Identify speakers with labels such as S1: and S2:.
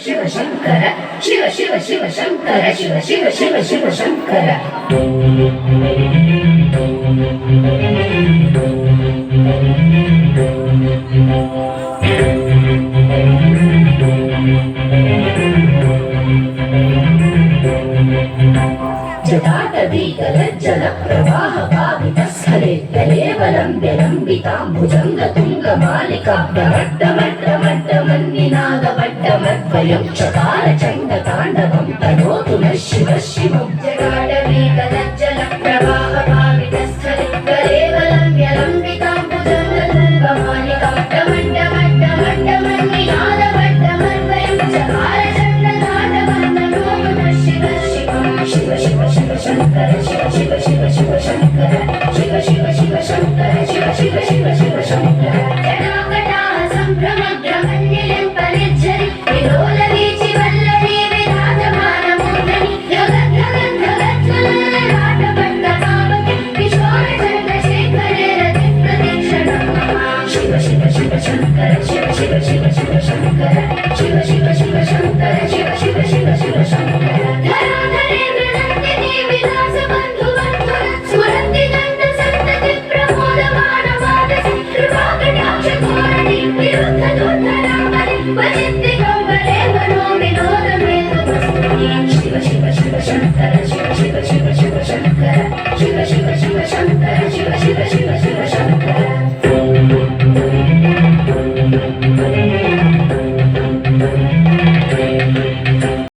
S1: शिव शंकर शिव शिव शिव शंकर शिव शिव शिव शिव शंकर जटाटवीगलज्जल प्रवाह भावितस्खले कलेवलम्ब्यलम्बिताम्बुजङ्गतुङ्गमालिका प्रवड्डमड्डमड्डमन्निनादवड्डमद्वयं चकार चण्डताण्डवं तनोतु नः शिवः शिवम् जटाटवीगलज्जल प्रवाह भावितस्खले कलेवलम्ब्यलम्बिताम्बुजङ्गतुङ्गमालिका प्रवड्डमड्डमड्डमन्निनादवड्डमद्वयं चकार चण्डताण्डवं तनोतु नः शिवः शिवम् शिव शिव शिव शंकर शिव शिव शिव शिव शंकर शिव शिव शिव शंकर शिव शिव शिव शिव शंकर जटाकटाः सम्भ्रमग्रमण्यलं परिज्जरि विलोलवीचि वल्लरी विराजमानमूर्धनि जगद्जगद्जगज्ज्वलललाटपट्टपावति किशोरचन्द्रशेखरे रतिप्रतीक्षणं शिव शिव शिव शंकर शिव शिव शिव शिव शंकर शिव शिव